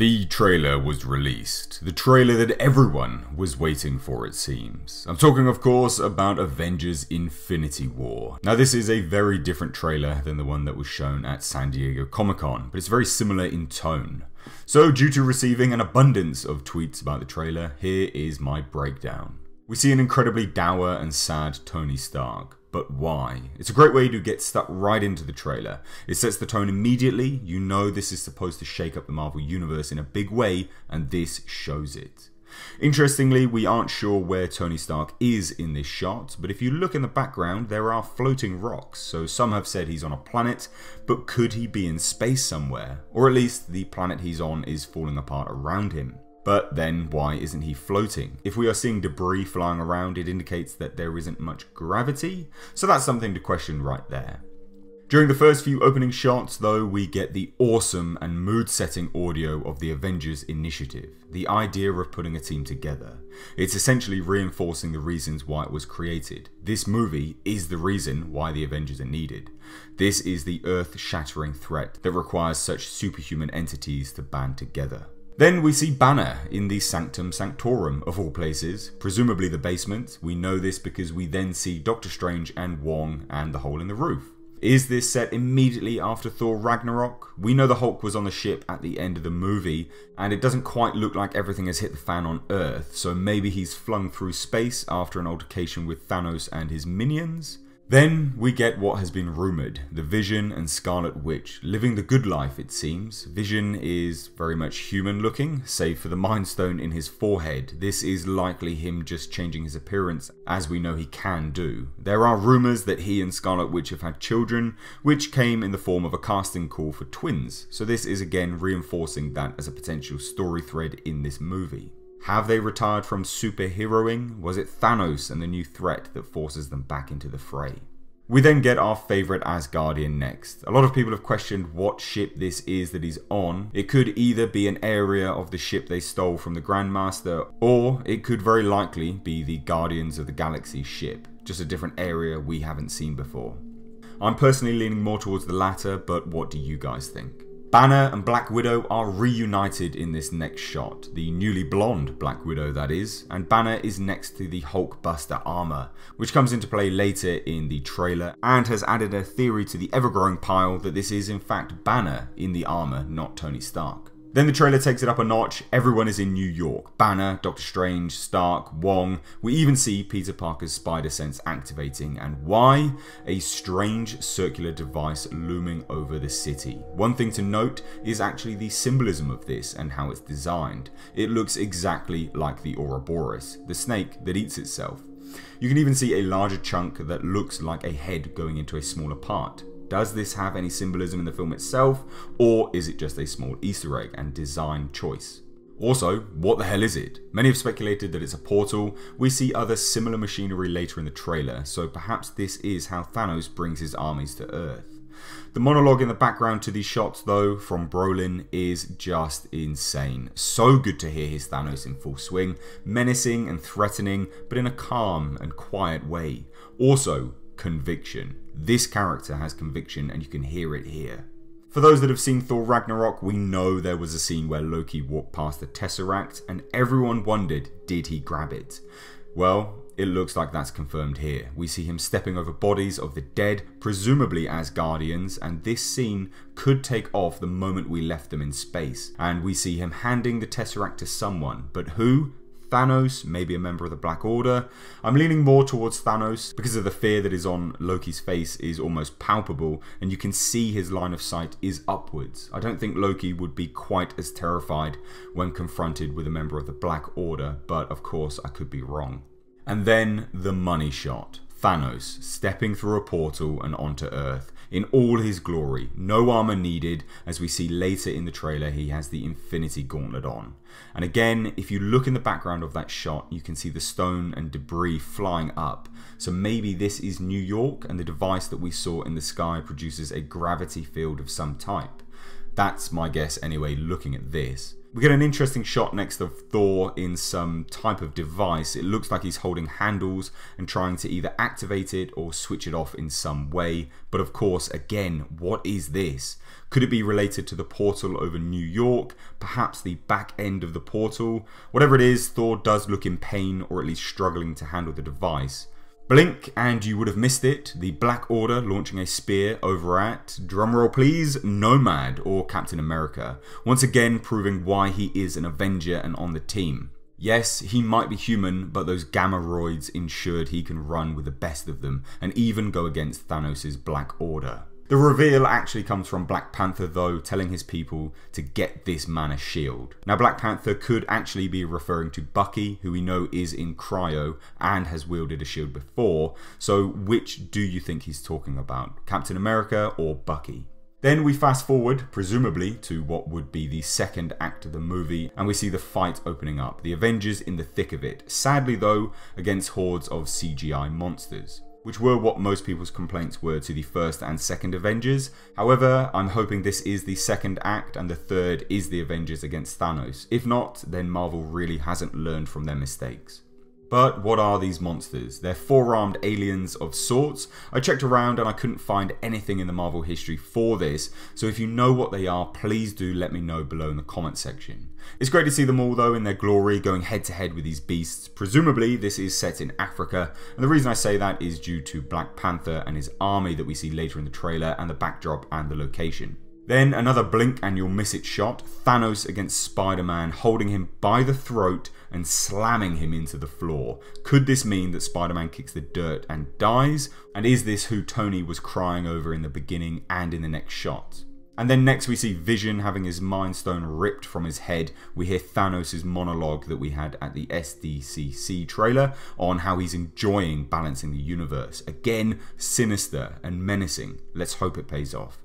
The trailer was released. The trailer that everyone was waiting for, it seems. I'm talking, of course, about Avengers Infinity War. Now, this is a very different trailer than the one that was shown at San Diego Comic-Con, but it's very similar in tone. So, due to receiving an abundance of tweets about the trailer, here is my breakdown. We see an incredibly dour and sad Tony Stark. But why? It's a great way to get stuck right into the trailer. It sets the tone immediately. You know this is supposed to shake up the Marvel Universe in a big way, and this shows it. Interestingly, we aren't sure where Tony Stark is in this shot, but if you look in the background, there are floating rocks, so some have said he's on a planet, but could he be in space somewhere? Or at least the planet he's on is falling apart around him. But then why isn't he floating? If we are seeing debris flying around, it indicates that there isn't much gravity, so that's something to question right there. During the first few opening shots, though, we get the awesome and mood-setting audio of the Avengers initiative, the idea of putting a team together. It's essentially reinforcing the reasons why it was created. This movie is the reason why the Avengers are needed. This is the earth-shattering threat that requires such superhuman entities to band together. Then we see Banner in the Sanctum Sanctorum of all places, presumably the basement. We know this because we then see Doctor Strange and Wong and the hole in the roof. Is this set immediately after Thor Ragnarok? We know the Hulk was on the ship at the end of the movie, and it doesn't quite look like everything has hit the fan on Earth, so maybe he's flung through space after an altercation with Thanos and his minions? Then we get what has been rumoured, the Vision and Scarlet Witch, living the good life it seems. Vision is very much human looking, save for the Mind Stone in his forehead. This is likely him just changing his appearance, as we know he can do. There are rumours that he and Scarlet Witch have had children, which came in the form of a casting call for twins, so this is again reinforcing that as a potential story thread in this movie. Have they retired from superheroing? Was it Thanos and the new threat that forces them back into the fray? We then get our favourite Asgardian next. A lot of people have questioned what ship this is that he's on. It could either be an area of the ship they stole from the Grandmaster, or it could very likely be the Guardians of the Galaxy ship, just a different area we haven't seen before. I'm personally leaning more towards the latter, but what do you guys think? Banner and Black Widow are reunited in this next shot, the newly blonde Black Widow that is, and Banner is next to the Hulkbuster armour, which comes into play later in the trailer and has added a theory to the ever-growing pile that this is in fact Banner in the armour, not Tony Stark. Then the trailer takes it up a notch. Everyone is in New York. Banner, Doctor Strange, Stark, Wong. We even see Peter Parker's spider sense activating. And why? A strange circular device looming over the city. One thing to note is actually the symbolism of this and how it's designed. It looks exactly like the Ouroboros, the snake that eats itself. You can even see a larger chunk that looks like a head going into a smaller part. Does this have any symbolism in the film itself, or is it just a small Easter egg and design choice? Also, what the hell is it? Many have speculated that it's a portal. We see other similar machinery later in the trailer, so perhaps this is how Thanos brings his armies to Earth. The monologue in the background to these shots, though, from Brolin is just insane. So good to hear his Thanos in full swing, menacing and threatening, but in a calm and quiet way. Also, conviction. This character has conviction and you can hear it here. For those that have seen Thor Ragnarok, we know there was a scene where Loki walked past the Tesseract and everyone wondered, did he grab it? Well, it looks like that's confirmed here. We see him stepping over bodies of the dead, presumably as Guardians, and this scene could take off the moment we left them in space. And we see him handing the Tesseract to someone, but who? Thanos, maybe a member of the Black Order. I'm leaning more towards Thanos because of the fear that is on Loki's face is almost palpable and you can see his line of sight is upwards. I don't think Loki would be quite as terrified when confronted with a member of the Black Order, but of course I could be wrong. And then the money shot. Thanos stepping through a portal and onto Earth in all his glory. No armor needed, as we see later in the trailer he has the Infinity Gauntlet on. And again, if you look in the background of that shot, you can see the stone and debris flying up. So maybe this is New York and the device that we saw in the sky produces a gravity field of some type. That's my guess anyway, looking at this. We get an interesting shot next to Thor in some type of device. It looks like he's holding handles and trying to either activate it or switch it off in some way. But of course, again, what is this? Could it be related to the portal over New York? Perhaps the back end of the portal? Whatever it is, Thor does look in pain, or at least struggling to handle the device. Blink and you would have missed it, the Black Order launching a spear over at, drumroll please, Nomad or Captain America, once again proving why he is an Avenger and on the team. Yes, he might be human, but those gamma roids ensured he can run with the best of them and even go against Thanos' Black Order. The reveal actually comes from Black Panther though, telling his people to get this man a shield. Now Black Panther could actually be referring to Bucky, who we know is in cryo and has wielded a shield before, so which do you think he's talking about? Captain America or Bucky? Then we fast forward, presumably, to what would be the second act of the movie, and we see the fight opening up, the Avengers in the thick of it, sadly though, against hordes of CGI monsters, which were what most people's complaints were to the first and second Avengers. However, I'm hoping this is the second act and the third is the Avengers against Thanos. If not, then Marvel really hasn't learned from their mistakes. But what are these monsters? They're four-armed aliens of sorts. I checked around and I couldn't find anything in the Marvel history for this, so if you know what they are, please do let me know below in the comment section. It's great to see them all though in their glory, going head to head with these beasts. Presumably this is set in Africa, and the reason I say that is due to Black Panther and his army that we see later in the trailer, and the backdrop and the location. Then another blink and you'll miss it shot, Thanos against Spider-Man, holding him by the throat and slamming him into the floor. Could this mean that Spider-Man kicks the dirt and dies? And is this who Tony was crying over in the beginning and in the next shot? And then next we see Vision having his Mind Stone ripped from his head. We hear Thanos' monologue that we had at the SDCC trailer on how he's enjoying balancing the universe. Again, sinister and menacing. Let's hope it pays off.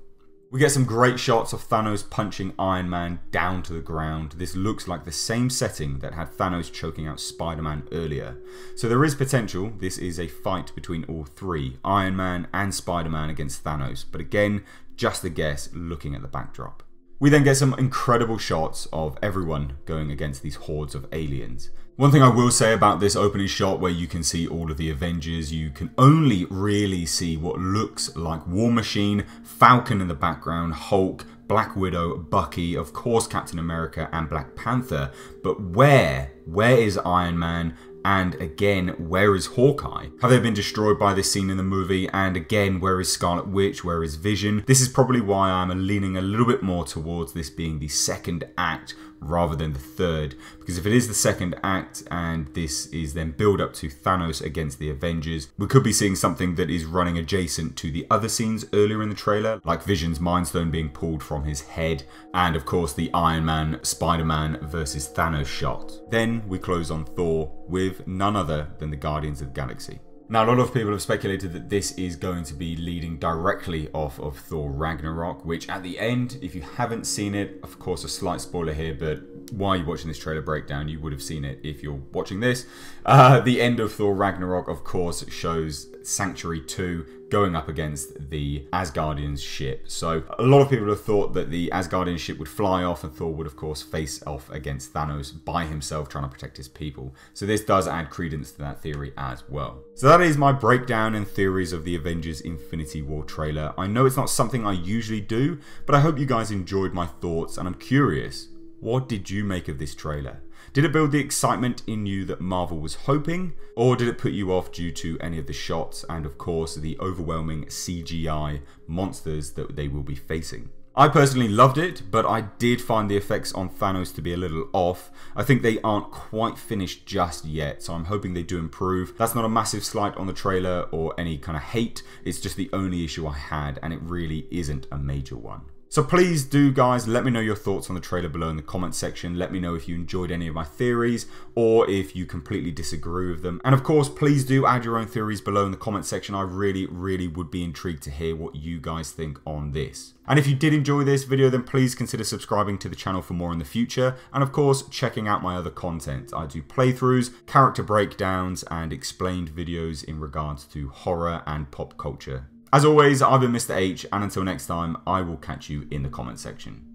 We get some great shots of Thanos punching Iron Man down to the ground. This looks like the same setting that had Thanos choking out Spider-Man earlier. So there is potential. This is a fight between all three, Iron Man and Spider-Man against Thanos. But again, just a guess looking at the backdrop. We then get some incredible shots of everyone going against these hordes of aliens. One thing I will say about this opening shot where you can see all of the Avengers, you can only really see what looks like War Machine, Falcon in the background, Hulk, Black Widow, Bucky, of course Captain America and Black Panther. But where is Iron Man? And again, where is Hawkeye? Have they been destroyed by this scene in the movie? And again, where is Scarlet Witch? Where is Vision? This is probably why I'm leaning a little bit more towards this being the second act rather than the third. Because if it is the second act and this is then build up to Thanos against the Avengers, we could be seeing something that is running adjacent to the other scenes earlier in the trailer, like Vision's Mind Stone being pulled from his head, and of course the Iron Man, Spider-Man versus Thanos shot. Then we close on Thor with none other than the Guardians of the Galaxy. Now, a lot of people have speculated that this is going to be leading directly off of Thor Ragnarok, which at the end, if you haven't seen it, of course a slight spoiler here, but while you're watching this trailer breakdown, you would have seen it if you're watching this. The end of Thor Ragnarok, of course, shows Sanctuary 2 going up against the Asgardian ship. So a lot of people have thought that the Asgardian ship would fly off and Thor would of course face off against Thanos by himself trying to protect his people. So this does add credence to that theory as well. So that is my breakdown and theories of the Avengers Infinity War trailer. I know it's not something I usually do, but I hope you guys enjoyed my thoughts, and I'm curious, what did you make of this trailer? Did it build the excitement in you that Marvel was hoping? Or did it put you off due to any of the shots and of course the overwhelming CGI monsters that they will be facing? I personally loved it, but I did find the effects on Thanos to be a little off. I think they aren't quite finished just yet, so I'm hoping they do improve. That's not a massive slight on the trailer or any kind of hate, it's just the only issue I had, and it really isn't a major one. So please do, guys, let me know your thoughts on the trailer below in the comment section. Let me know if you enjoyed any of my theories or if you completely disagree with them. And of course, please do add your own theories below in the comment section. I really would be intrigued to hear what you guys think on this. And if you did enjoy this video, then please consider subscribing to the channel for more in the future. And of course, checking out my other content. I do playthroughs, character breakdowns, and explained videos in regards to horror and pop culture. As always, I've been Mr. H, and until next time, I will catch you in the comment section.